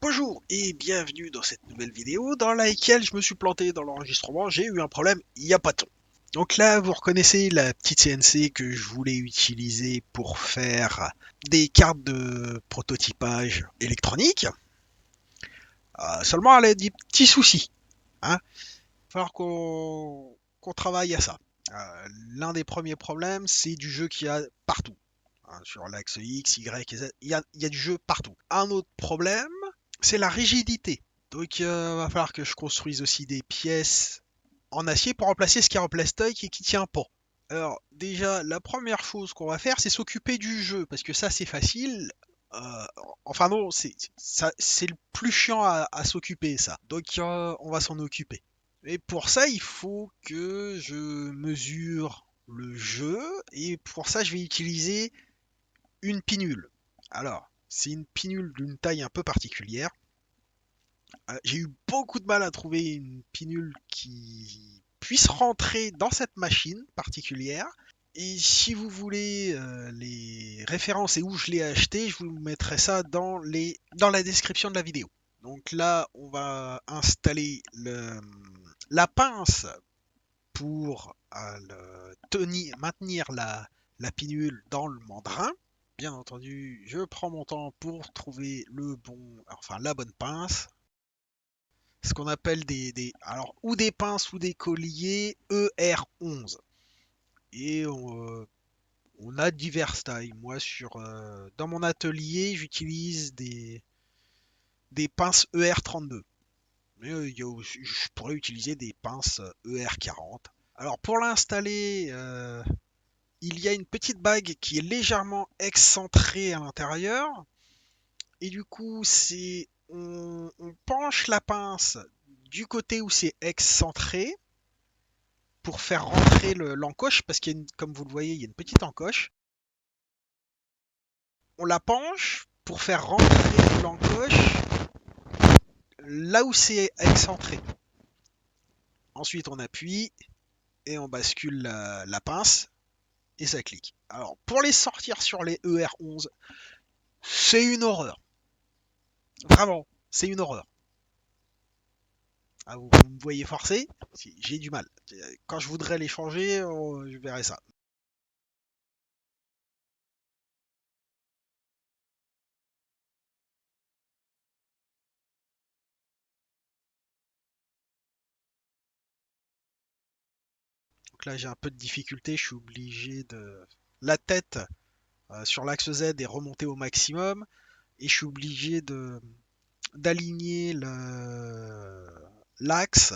Bonjour et bienvenue dans cette nouvelle vidéo dans laquelle je me suis planté dans l'enregistrement, j'ai eu un problème, il n'y a pas de ton. Donc là, vous reconnaissez la petite CNC que je voulais utiliser pour faire des cartes de prototypage électronique. Seulement, elle a des petits soucis. Hein. Il va falloir qu'on travaille à ça. L'un des premiers problèmes, c'est du jeu qu'il y a partout. Sur l'axe X, Y et Z, il y a du jeu partout. Un autre problème, c'est la rigidité. Donc va falloir que je construise aussi des pièces en acier pour remplacer ce qui est en plastoc et qui tient pas. Alors déjà, la première chose qu'on va faire, c'est s'occuper du jeu, parce que ça c'est facile. Euh, enfin non, c'est le plus chiant à s'occuper ça. Donc on va s'en occuper. Et pour ça, il faut que je mesure le jeu, et pour ça, je vais utiliser une pinule. Alors, c'est une pinule d'une taille un peu particulière. J'ai eu beaucoup de mal à trouver une pinule qui puisse rentrer dans cette machine particulière. Et si vous voulez les références et où je l'ai acheté, je vous mettrai ça dans la description de la vidéo. Donc là, on va installer la pince pour maintenir la pinule dans le mandrin. Bien entendu, je prends mon temps pour trouver la bonne pince. Ce qu'on appelle alors, ou des pinces ou des colliers ER11. Et on a diverses tailles. Moi, dans mon atelier, j'utilise des pinces ER32. Mais je pourrais utiliser des pinces ER40. Alors, pour l'installer, il y a une petite bague qui est légèrement excentrée à l'intérieur. Et du coup, on penche la pince du côté où c'est excentré pour faire rentrer l'encoche, parce comme vous le voyez, il y a une petite encoche. On la penche pour faire rentrer l'encoche là où c'est excentré. Ensuite, on appuie et on bascule la pince et ça clique. Alors, pour les sortir sur les ER11, c'est une horreur. Vraiment, c'est une horreur. Vous me voyez forcer, j'ai du mal. Quand je voudrais les changer, je verrai ça. Donc là, j'ai un peu de difficulté, je suis obligé de... La tête sur l'axe Z est remontée au maximum et je suis obligé d'aligner l'axe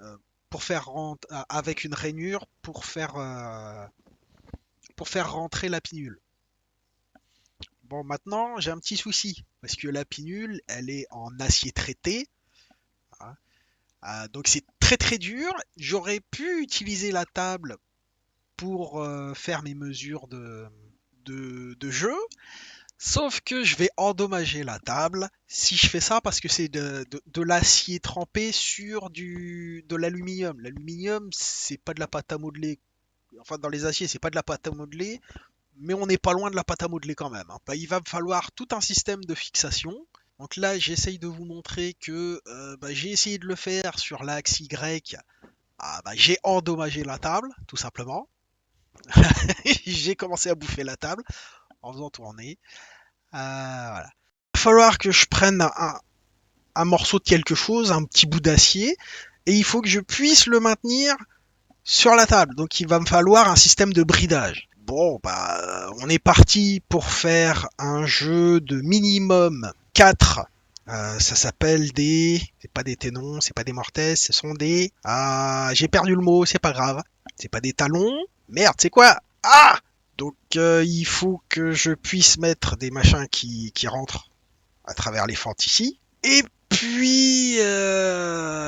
euh, pour faire avec une rainure pour faire rentrer la pinule. Bon, maintenant, j'ai un petit souci parce que la pinule, elle est en acier traité. Hein. Donc c'est très très dur. J'aurais pu utiliser la table pour faire mes mesures de jeu, sauf que je vais endommager la table si je fais ça parce que c'est de l'acier trempé sur de l'aluminium. L'aluminium, c'est pas de la pâte à modeler. Enfin, dans les aciers, c'est pas de la pâte à modeler, mais on n'est pas loin de la pâte à modeler quand même. Hein. Bah, il va me falloir tout un système de fixation. Donc là, j'essaye de vous montrer que j'ai essayé de le faire sur l'axe Y. J'ai endommagé la table, tout simplement. J'ai commencé à bouffer la table en faisant tourner. Voilà. Il va falloir que je prenne un morceau de quelque chose, un petit bout d'acier, et il faut que je puisse le maintenir sur la table. Donc il va me falloir un système de bridage. Bon, on est parti pour faire un jeu de minimum 4. Ça s'appelle c'est pas des ténons, c'est pas des mortaises, ce sont j'ai perdu le mot, c'est pas grave. C'est pas des talons. Merde, c'est quoi? Donc il faut que je puisse mettre des machins qui rentrent à travers les fentes ici. Et puis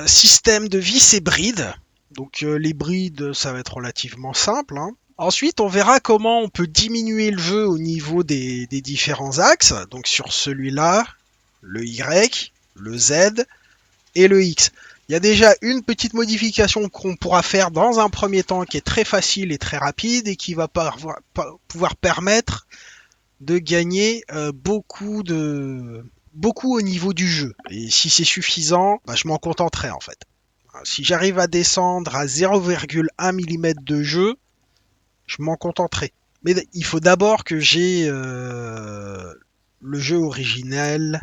système de vis et brides. Donc les brides, ça va être relativement simple. Hein. Ensuite, on verra comment on peut diminuer le jeu au niveau des différents axes. Donc sur celui-là, le Y, le Z et le X. Il y a déjà une petite modification qu'on pourra faire dans un premier temps qui est très facile et très rapide et qui va pouvoir permettre de gagner beaucoup beaucoup au niveau du jeu. Et si c'est suffisant, bah, je m'en contenterai en fait. Si j'arrive à descendre à 0,1 mm de jeu, je m'en contenterai. Mais il faut d'abord que j'ai le jeu originel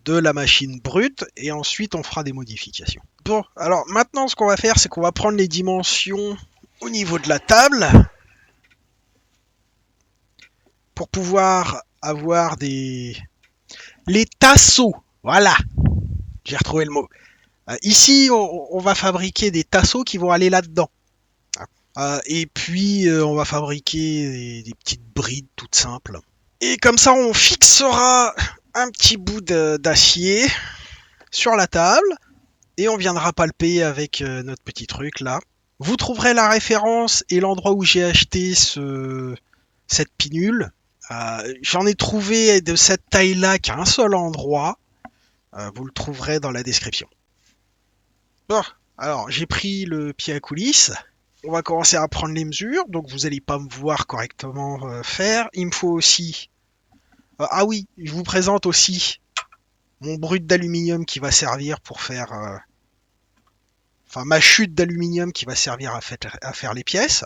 de la machine brute et ensuite on fera des modifications. Bon, alors maintenant ce qu'on va faire, c'est qu'on va prendre les dimensions au niveau de la table pour pouvoir avoir les tasseaux. Voilà, j'ai retrouvé le mot. Ici, on va fabriquer des tasseaux qui vont aller là-dedans. Et puis, on va fabriquer des petites brides toutes simples. Et comme ça, on fixera un petit bout d'acier sur la table et on viendra palper avec notre petit truc là. Vous trouverez la référence et l'endroit où j'ai acheté cette pinule. J'en ai trouvé de cette taille-là qu'à un seul endroit. Vous le trouverez dans la description. Bon, alors j'ai pris le pied à coulisses. On va commencer à prendre les mesures, donc vous n'allez pas me voir correctement faire. Il me faut aussi... ah oui, je vous présente aussi mon brut d'aluminium qui va servir pour faire... enfin, ma chute d'aluminium qui va servir à faire les pièces.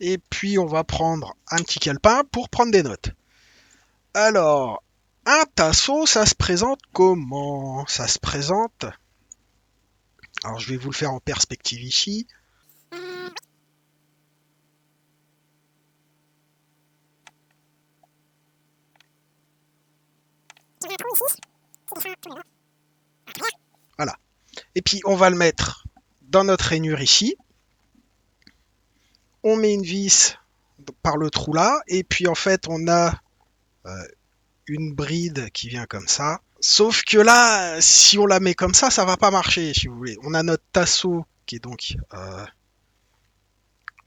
Et puis, on va prendre un petit calepin pour prendre des notes. Alors, un tasseau, ça se présente comment? Ça se présente... Alors, je vais vous le faire en perspective ici. Voilà. Et puis, on va le mettre dans notre rainure ici. On met une vis par le trou là. Et puis, en fait, on a une bride qui vient comme ça. Sauf que là, si on la met comme ça va pas marcher, si vous voulez. On a notre tasseau qui est donc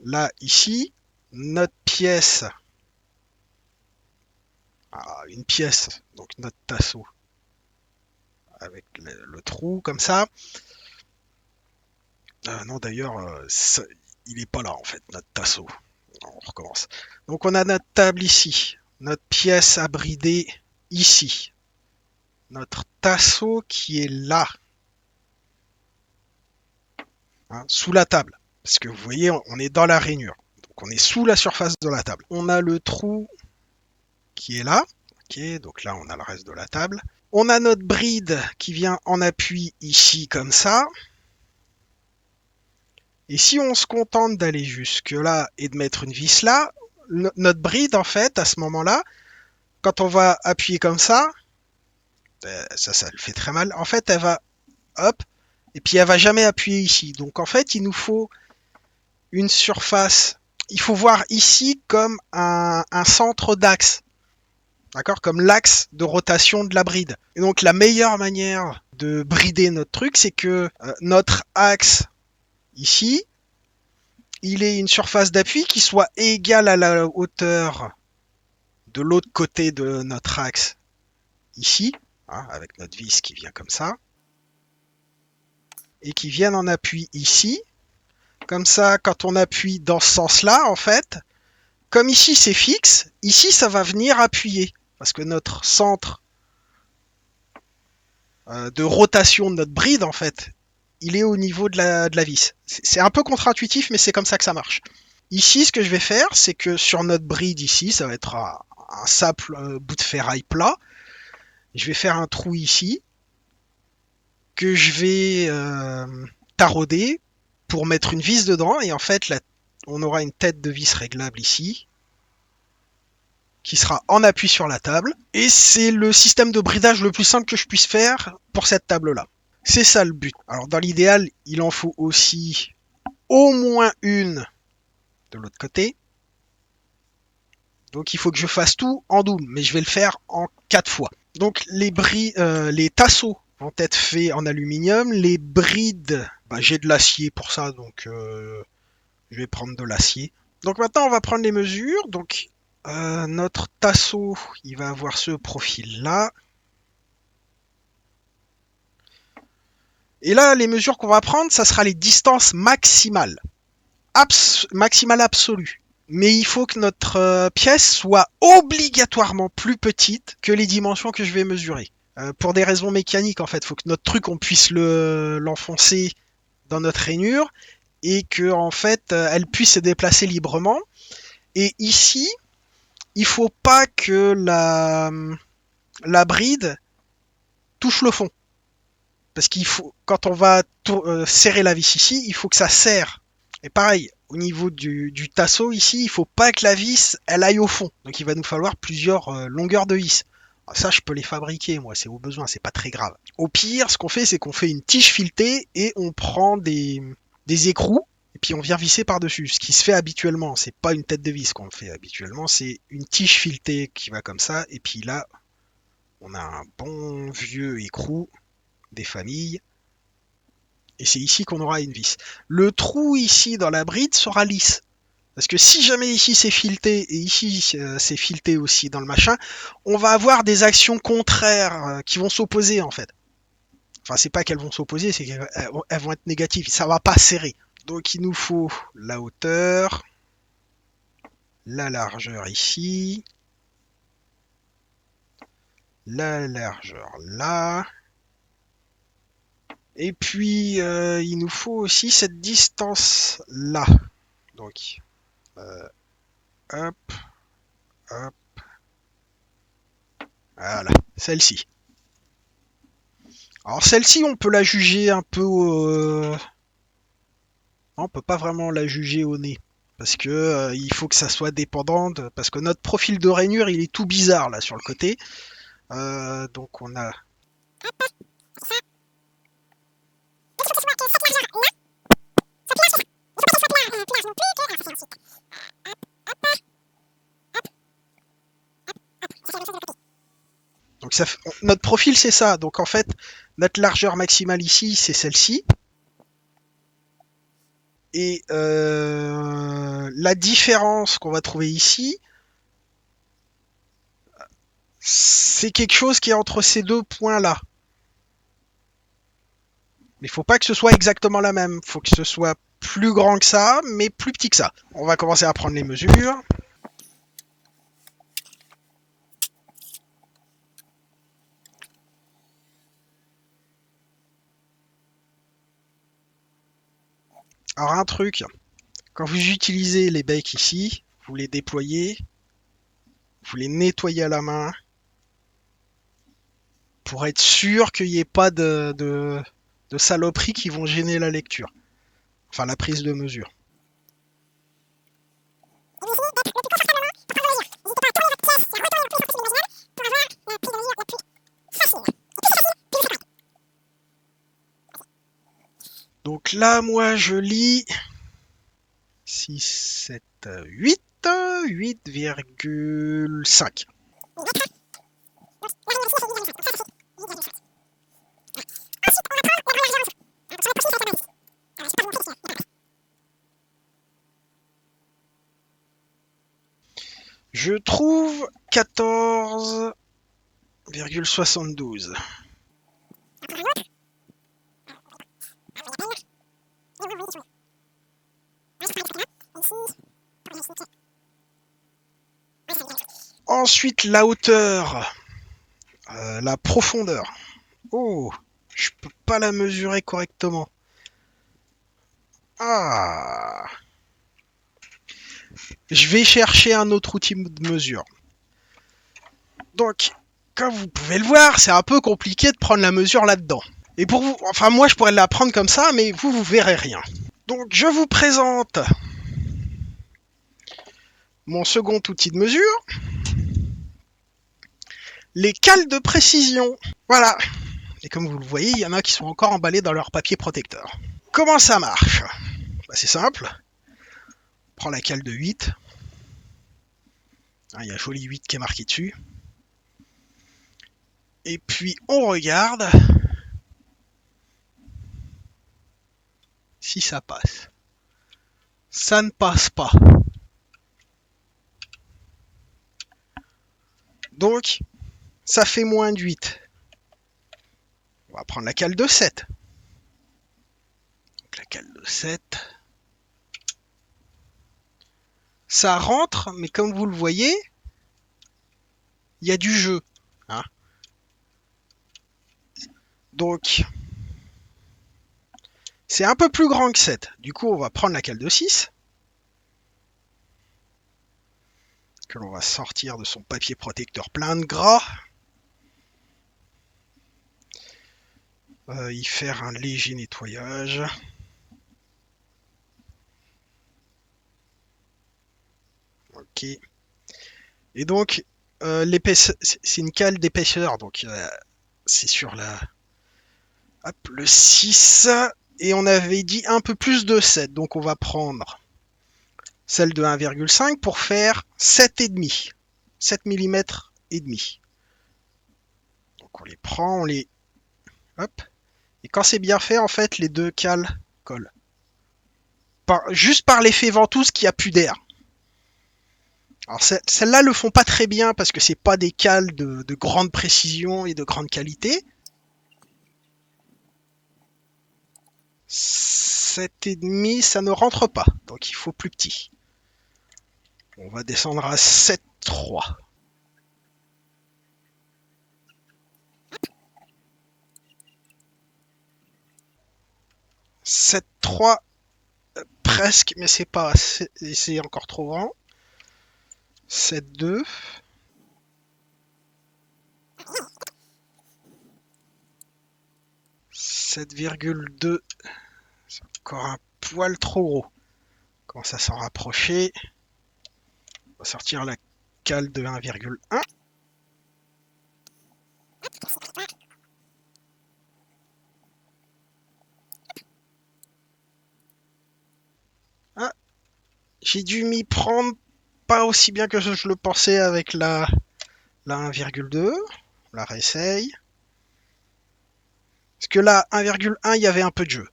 là, ici. Notre pièce. Une pièce, donc notre tasseau. Avec le trou comme ça. Non, d'ailleurs, il est pas là, en fait, notre tasseau. On recommence. Donc, on a notre table ici. Notre pièce à brider ici. Notre tasseau qui est là. Hein, sous la table. Parce que vous voyez, on est dans la rainure. Donc on est sous la surface de la table. On a le trou qui est là. Ok, donc là on a le reste de la table. On a notre bride qui vient en appui ici comme ça. Et si on se contente d'aller jusque là et de mettre une vis là, notre bride en fait à ce moment-là, quand on va appuyer comme ça, ça le fait très mal. En fait elle va hop, et puis elle va jamais appuyer ici. Donc en fait il nous faut une surface, il faut voir ici comme un centre d'axe, d'accord, comme l'axe de rotation de la bride. Et donc la meilleure manière de brider notre truc, c'est que notre axe ici, il ait une surface d'appui qui soit égale à la hauteur de l'autre côté de notre axe ici, hein, avec notre vis qui vient comme ça, et qui vienne en appui ici. Comme ça, quand on appuie dans ce sens-là, en fait, comme ici c'est fixe, ici ça va venir appuyer. Parce que notre centre de rotation de notre bride, en fait, il est au niveau de la vis. C'est un peu contre-intuitif, mais c'est comme ça que ça marche. Ici, ce que je vais faire, c'est que sur notre bride ici, ça va être un simple bout de ferraille plat. Je vais faire un trou ici, que je vais tarauder pour mettre une vis dedans. Et en fait, là, on aura une tête de vis réglable ici, qui sera en appui sur la table. Et c'est le système de bridage le plus simple que je puisse faire pour cette table-là. C'est ça le but. Alors dans l'idéal, il en faut aussi au moins une de l'autre côté. Donc il faut que je fasse tout en double, mais je vais le faire en 4 fois. Donc les tasseaux vont être faits en aluminium. Les brides, j'ai de l'acier pour ça, donc je vais prendre de l'acier. Donc maintenant on va prendre les mesures. Donc notre tasseau, il va avoir ce profil-là. Et là, les mesures qu'on va prendre, ça sera les distances maximales. Maximales absolues. Mais il faut que notre pièce soit obligatoirement plus petite que les dimensions que je vais mesurer. Pour des raisons mécaniques, en fait, il faut que notre truc, on puisse l'enfoncer dans notre rainure et que, en fait, elle puisse se déplacer librement. Et ici, il faut pas que la bride touche le fond. Parce qu'il faut, quand on va serrer la vis ici, il faut que ça serre. Et pareil, au niveau du tasseau ici, il faut pas que la vis elle aille au fond. Donc il va nous falloir plusieurs longueurs de vis. Alors ça, je peux les fabriquer, moi, c'est au besoin, c'est pas très grave. Au pire, ce qu'on fait, c'est qu'on fait une tige filetée et on prend des écrous et puis on vient visser par-dessus. Ce qui se fait habituellement, c'est pas une tête de vis qu'on fait habituellement, c'est une tige filetée qui va comme ça. Et puis là, on a un bon vieux écrou des familles. Et c'est ici qu'on aura une vis. Le trou ici dans la bride sera lisse. Parce que si jamais ici c'est fileté et ici c'est fileté aussi dans le machin, on va avoir des actions contraires qui vont s'opposer en fait. Enfin, c'est pas qu'elles vont s'opposer, c'est qu'elles vont être négatives. Ça va pas serrer. Donc il nous faut la hauteur, la largeur ici, la largeur là. Et puis il nous faut aussi cette distance là. Donc hop, hop, voilà, celle-ci. Alors celle-ci, on peut la juger un peu. Non, on peut pas vraiment la juger au nez. Parce que il faut que ça soit dépendant. Parce que notre profil de rainure, il est tout bizarre là sur le côté. Donc on a. Donc notre profil, c'est ça. Donc en fait, notre largeur maximale ici, c'est celle-ci. Et la différence qu'on va trouver ici, c'est quelque chose qui est entre ces deux points-là. Mais il faut pas que ce soit exactement la même. Il faut que ce soit plus grand que ça, mais plus petit que ça. On va commencer à prendre les mesures. Alors un truc, quand vous utilisez les becs ici, vous les déployez, vous les nettoyez à la main pour être sûr qu'il n'y ait pas de saloperies qui vont gêner la lecture. Enfin la prise de mesure. Donc là, moi, je lis 6, 7, 8, 8,5. Je trouve 14,72. Ensuite, la hauteur, la profondeur. Oh, je peux pas la mesurer correctement. Ah, je vais chercher un autre outil de mesure. Donc, comme vous pouvez le voir, c'est un peu compliqué de prendre la mesure là-dedans. Et pour vous, enfin moi je pourrais la prendre comme ça, mais vous, vous verrez rien. Donc je vous présente mon second outil de mesure, les cales de précision. Voilà. Et comme vous le voyez, il y en a qui sont encore emballés dans leur papier protecteur. Comment ça marche? Bah, c'est simple. On prend la cale de 8. Il y a un joli 8 qui est marqué dessus. Et puis on regarde si ça passe. Ça ne passe pas. Donc, ça fait moins de 8. On va prendre la cale de 7. Donc la cale de 7. ça rentre, mais comme vous le voyez, il y a du jeu. Hein. Donc, c'est un peu plus grand que 7. Du coup, on va prendre la cale de 6, que l'on va sortir de son papier protecteur plein de gras. Y faire un léger nettoyage. Ok. Et donc, l'épaisseur, c'est une cale d'épaisseur, donc c'est sur la... Hop, le 6. Et on avait dit un peu plus de 7, donc on va prendre celle de 1,5 pour faire 7,5. 7 mm et demi. Donc on les prend, on les... Hop. Et quand c'est bien fait, en fait, les deux cales collent. Juste par l'effet ventouse qu'il n'y a plus d'air. Alors celles-là le font pas très bien parce que c'est pas des cales de grande précision et de grande qualité. 7,5, ça ne rentre pas, donc il faut plus petit. On va descendre à 7,3. 7,3 presque, mais c'est pas, c'est encore trop grand. 7,2. 7,2. C'est encore un poil trop gros. On commence à s'en rapprocher. On va sortir la cale de 1,1. Ah, j'ai dû m'y prendre pas aussi bien que je le pensais avec la 1,2. On la réessaye. Parce que là, 1,1, il y avait un peu de jeu.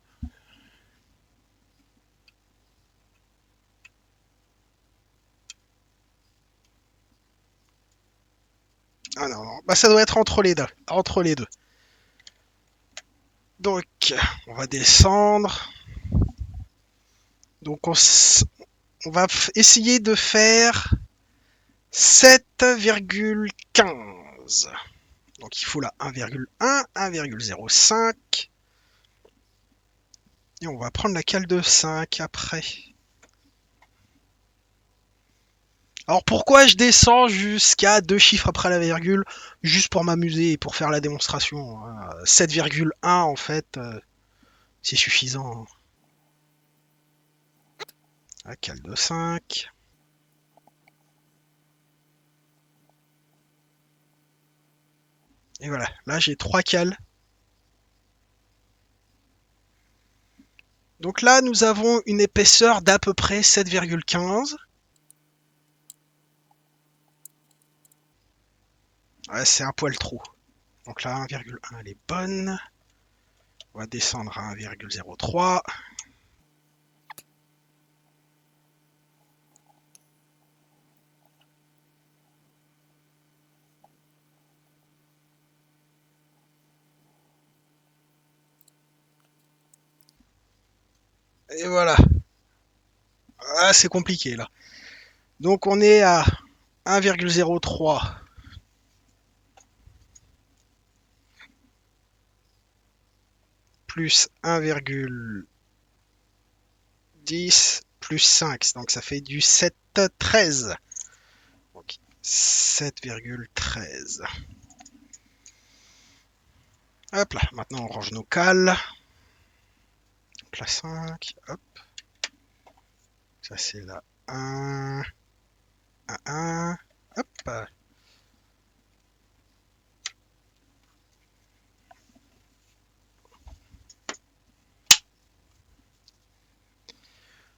Ah non, non. Bah, ça doit être entre les deux. Entre les deux. Donc, on va descendre. Donc, on va essayer de faire 7,15. Donc, il faut la 1,1, 1,05. Et on va prendre la cale de 5 après. Alors pourquoi je descends jusqu'à 2 chiffres après la virgule? Juste pour m'amuser et pour faire la démonstration. 7,1 en fait, c'est suffisant. La cale de 5. Et voilà, là j'ai 3 cales. Donc là nous avons une épaisseur d'à peu près 7,15. Ouais, c'est un poil trop. Donc là 1,1 elle est bonne. On va descendre à 1,03. Et voilà. Ah, c'est compliqué là. Donc on est à 1,03 plus 1,10 plus 5. Donc ça fait du 7,13. Donc 7,13. Hop là, maintenant on range nos cales. Donc la 5, hop. Ça c'est la 1, 1, 1. Hop.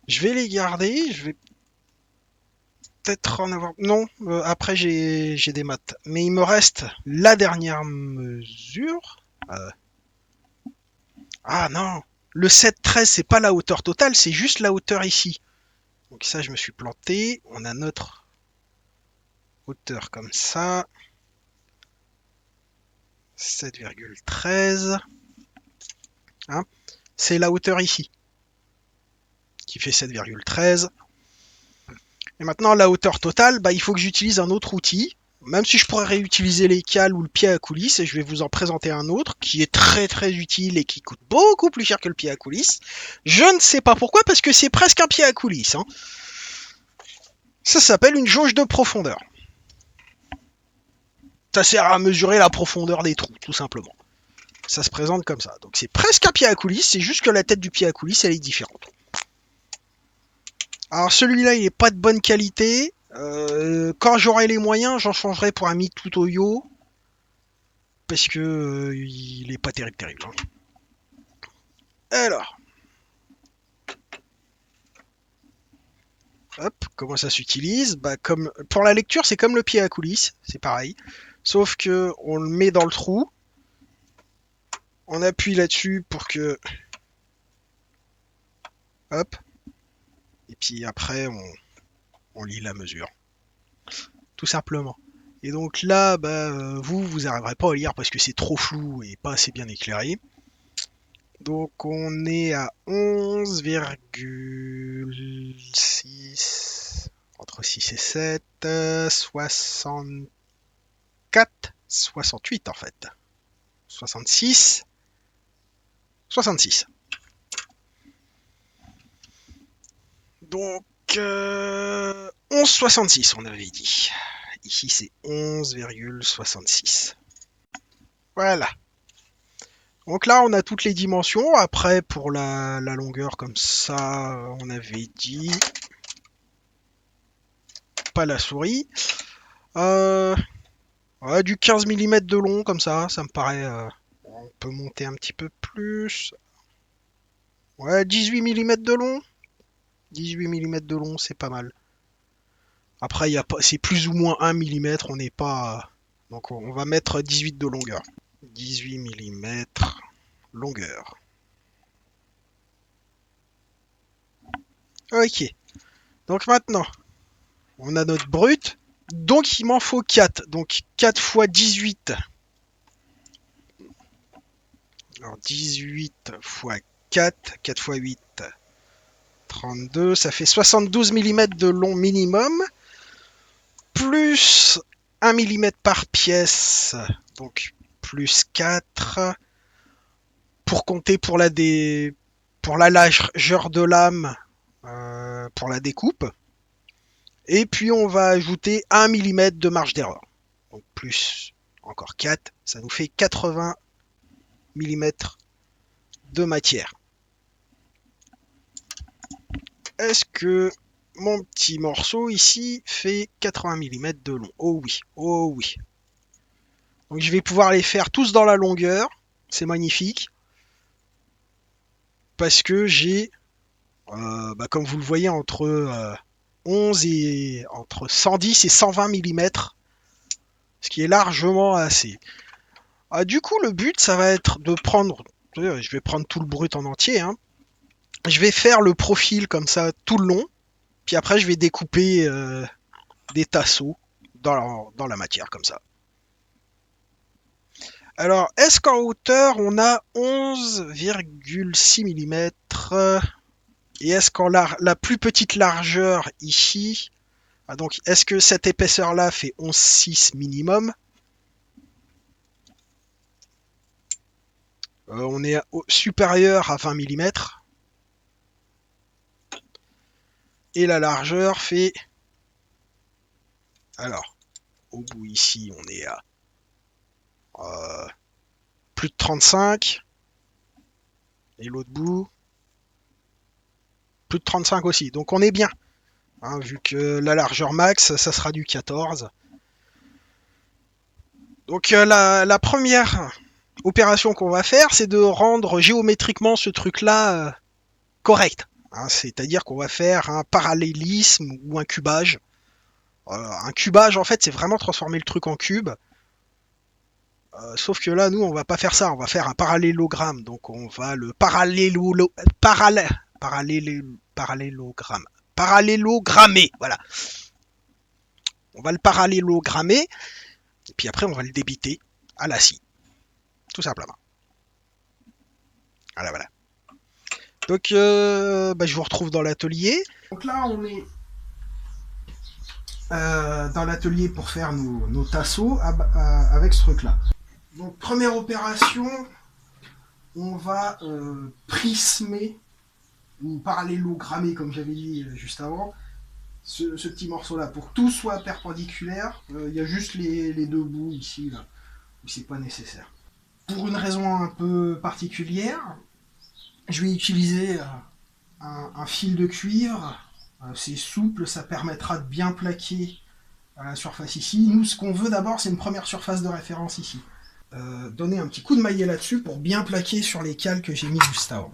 Je vais les garder. Je vais peut-être en avoir... Non, après j'ai des maths. Mais il me reste la dernière mesure. Ah non, le 7,13 c'est pas la hauteur totale, c'est juste la hauteur ici. Donc ça je me suis planté. On a notre hauteur comme ça. 7,13. Hein, c'est la hauteur ici qui fait 7,13. Et maintenant, la hauteur totale, bah, il faut que j'utilise un autre outil. Même si je pourrais réutiliser les cales ou le pied à coulisses, et je vais vous en présenter un autre qui est très très utile et qui coûte beaucoup plus cher que le pied à coulisses. Je ne sais pas pourquoi, parce que c'est presque un pied à coulisses. Hein. Ça s'appelle une jauge de profondeur. Ça sert à mesurer la profondeur des trous, tout simplement. Ça se présente comme ça. Donc c'est presque un pied à coulisses, c'est juste que la tête du pied à coulisses, elle est différente. Alors celui-là, il est pas de bonne qualité. Quand j'aurai les moyens, j'en changerai pour un Mitutoyo Toyo. Parce que il est pas terrible, terrible. Hein. Alors, hop, comment ça s'utilise? Bah, comme pour la lecture, c'est comme le pied à coulisses, c'est pareil. Sauf que on le met dans le trou, on appuie là-dessus pour que, hop, et puis après on lit la mesure, tout simplement. Et donc là, bah, vous n'arriverez pas à lire parce que c'est trop flou et pas assez bien éclairé. Donc on est à 11,6 entre 6 et 7, 64, 68 en fait. 66, 66. Donc 11,66 on avait dit. Ici c'est 11,66. Voilà. Donc là on a toutes les dimensions. Après pour la longueur comme ça, on avait dit pas la souris. Ouais, du 15 mm de long comme ça me paraît. On peut monter un petit peu plus. Ouais, 18 mm de long. 18 mm de long, c'est pas mal. Après, c'est plus ou moins 1 mm, on n'est pas. Donc on va mettre 18 de longueur. 18 mm longueur. Ok. Donc maintenant, on a notre brut. Donc il m'en faut 4. Donc 4 fois 18. Alors 18 fois 4. 4 fois 8. 32. Ça fait 72 mm de long minimum. Plus 1 mm par pièce. Donc plus 4. Pour compter pour pour la largeur de lame, pour la découpe. Et puis on va ajouter 1 mm de marge d'erreur. Donc plus encore 4, ça nous fait 80 mm de matière. Est-ce que mon petit morceau ici fait 80 mm de long? Oh oui, oh oui. Donc je vais pouvoir les faire tous dans la longueur. C'est magnifique. Parce que j'ai, bah, comme vous le voyez, entre 11 et entre 110 et 120 mm, ce qui est largement assez. Ah, du coup, le but, ça va être de prendre, je vais prendre tout le brut en entier, hein. Je vais faire le profil comme ça tout le long, puis après je vais découper des tasseaux dans la matière comme ça. Alors, est-ce qu'en hauteur on a 11,6 mm et est-ce qu'en la plus petite largeur ici, donc est-ce que cette épaisseur là fait 11,6 minimum? On est supérieur à 20 mm. Et la largeur fait... Alors, au bout ici, on est à plus de 35. Et l'autre bout, plus de 35 aussi. Donc on est bien. Hein, vu que la largeur max, ça sera du 14. Donc la première opération qu'on va faire, c'est de rendre géométriquement ce truc-là correct. Hein, c'est-à-dire qu'on va faire un parallélisme ou un cubage. Un cubage, en fait, c'est vraiment transformer le truc en cube. Sauf que là, nous, on va pas faire ça. On va faire un parallélogramme. Donc, on va le parallélogramme. Parallélogrammer. Voilà. On va le parallélogrammer. Et puis après, on va le débiter à la scie. Tout simplement. Voilà, voilà. Donc, bah, je vous retrouve dans l'atelier. Donc là, on est dans l'atelier pour faire nos tasseaux avec ce truc là. Donc première opération, on va prismer ou parallélogrammer comme j'avais dit juste avant ce petit morceau là pour que tout soit perpendiculaire. Il y a juste les deux bouts ici là où c'est pas nécessaire. Pour une raison un peu particulière, je vais utiliser un fil de cuivre. C'est souple, ça permettra de bien plaquer à la surface ici. Nous, ce qu'on veut d'abord, c'est une première surface de référence ici. Donner un petit coup de maillet là-dessus pour bien plaquer sur les cales que j'ai mis juste avant.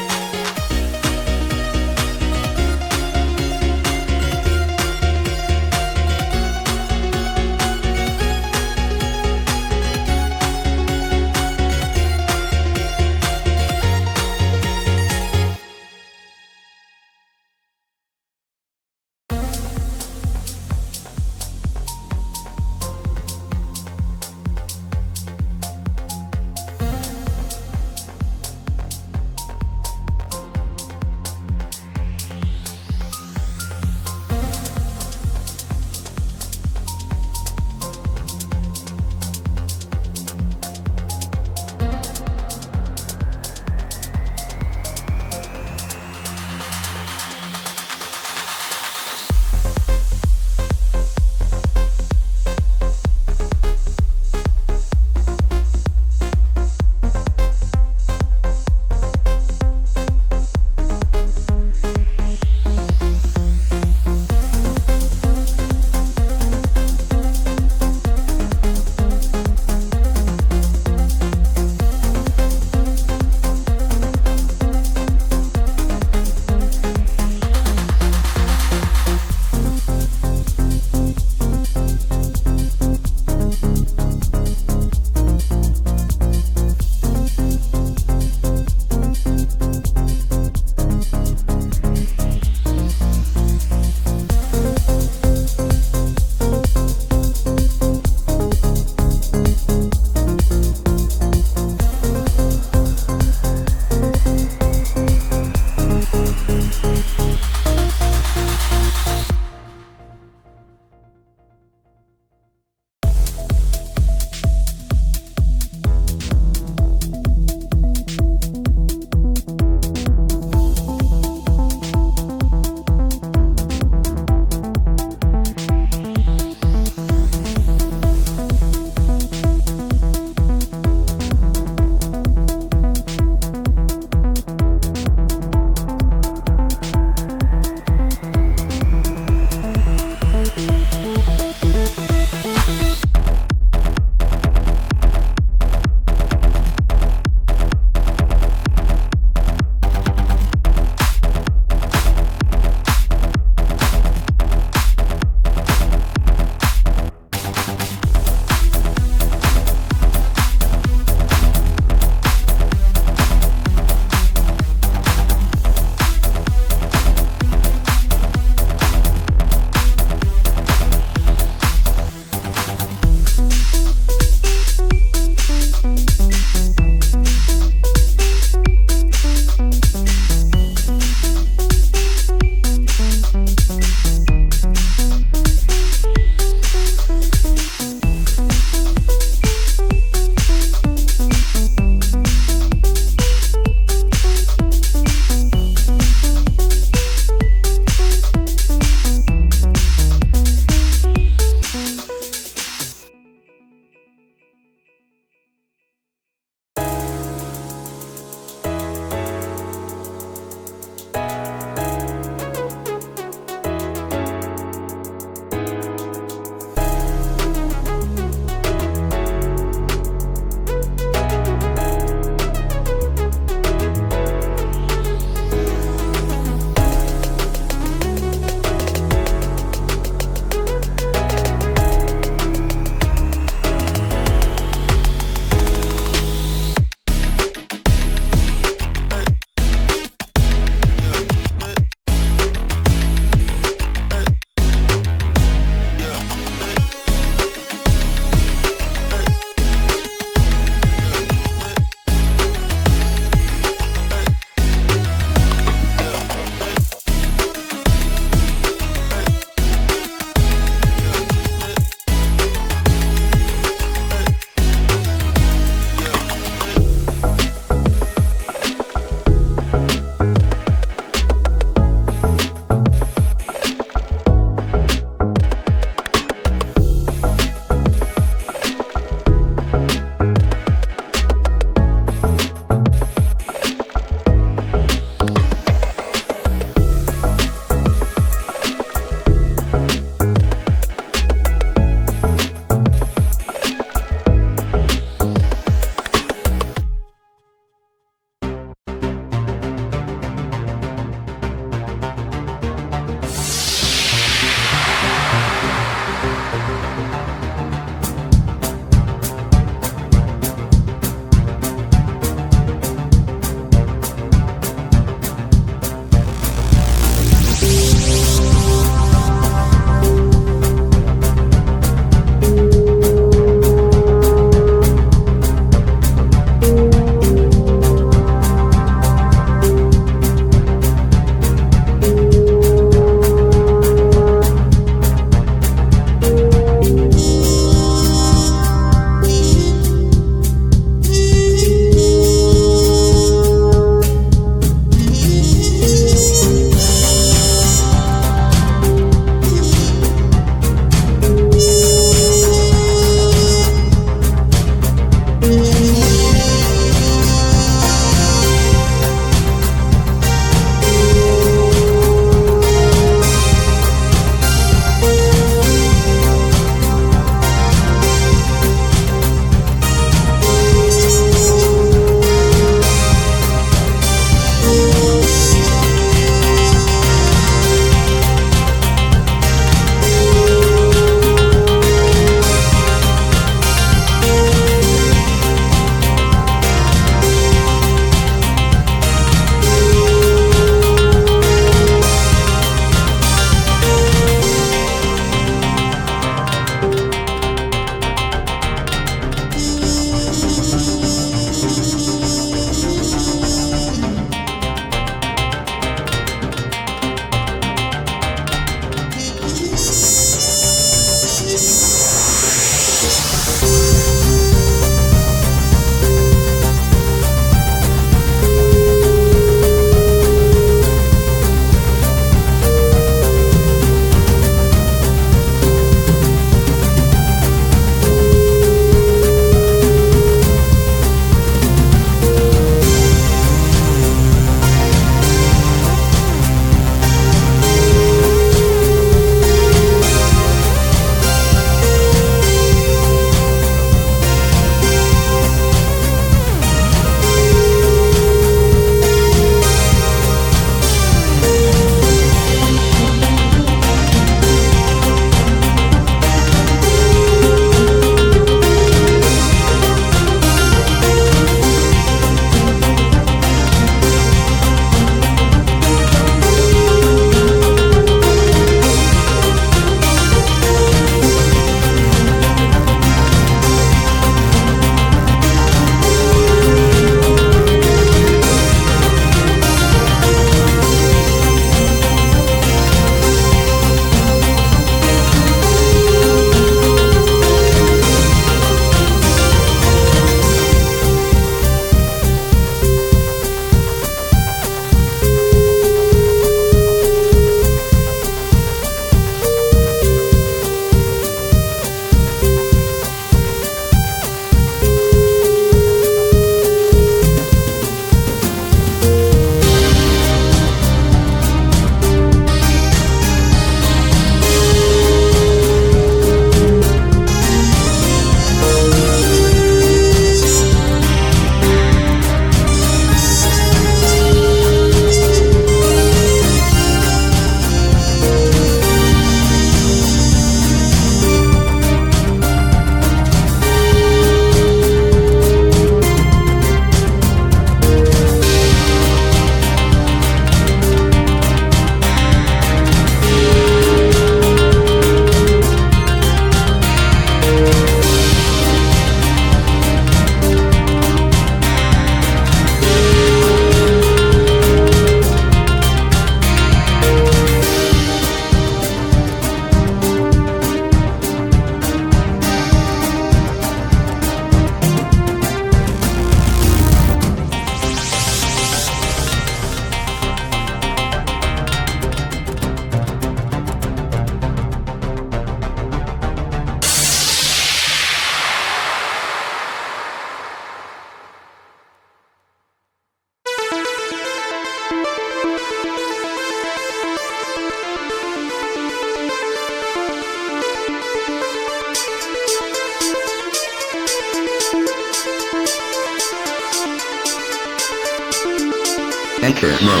Enter mode.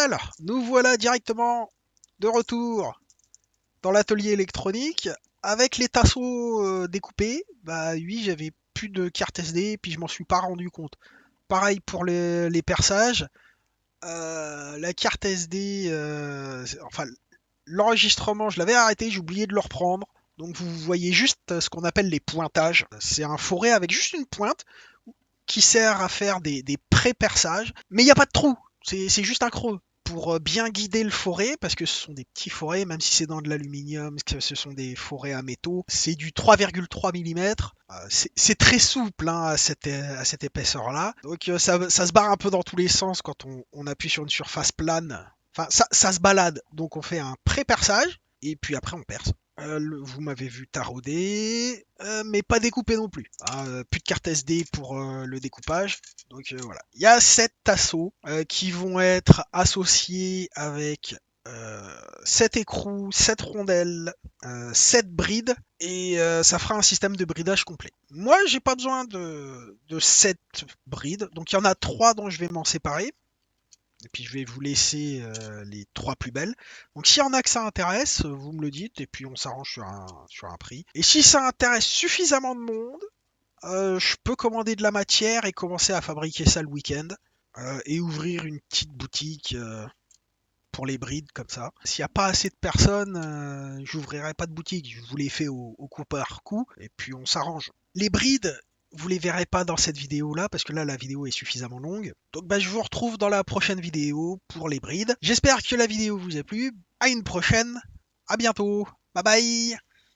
Alors, nous voilà directement de retour dans l'atelier électronique avec les tasseaux découpés. Bah oui, j'avais plus de carte SD, puis je m'en suis pas rendu compte. Pareil pour les perçages. La carte SD, enfin l'enregistrement, je l'avais arrêté, j'ai oublié de le reprendre. Donc vous voyez juste ce qu'on appelle les pointages. C'est un forêt avec juste une pointe qui sert à faire des pré-perçages. Mais il n'y a pas de trou, c'est juste un creux pour bien guider le forêt, parce que ce sont des petits forêts, même si c'est dans de l'aluminium, ce sont des forêts à métaux, c'est du 3,3 mm, c'est très souple hein, à cette épaisseur-là, donc ça se barre un peu dans tous les sens quand on appuie sur une surface plane, enfin ça se balade, donc on fait un pré-perçage, et puis après on perce. Vous m'avez vu tarauder, mais pas découpé non plus. Plus de carte SD pour le découpage. Donc voilà. Il y a 7 tasseaux qui vont être associés avec 7 écrous, 7 rondelles, 7 brides, et ça fera un système de bridage complet. Moi, j'ai pas besoin de 7 brides, donc il y en a 3 dont je vais m'en séparer. Et puis je vais vous laisser les 3 plus belles. Donc s'il y en a que ça intéresse, vous me le dites et puis on s'arrange sur un prix. Et si ça intéresse suffisamment de monde, je peux commander de la matière et commencer à fabriquer ça le week-end. Et ouvrir une petite boutique pour les brides comme ça. S'il n'y a pas assez de personnes, j'ouvrirai pas de boutique. Je vous les fais au coup par coup. Et puis on s'arrange. Les brides, vous les verrez pas dans cette vidéo là parce que là la vidéo est suffisamment longue. Donc je vous retrouve dans la prochaine vidéo pour les brides. J'espère que la vidéo vous a plu. À une prochaine. À bientôt. Bye bye.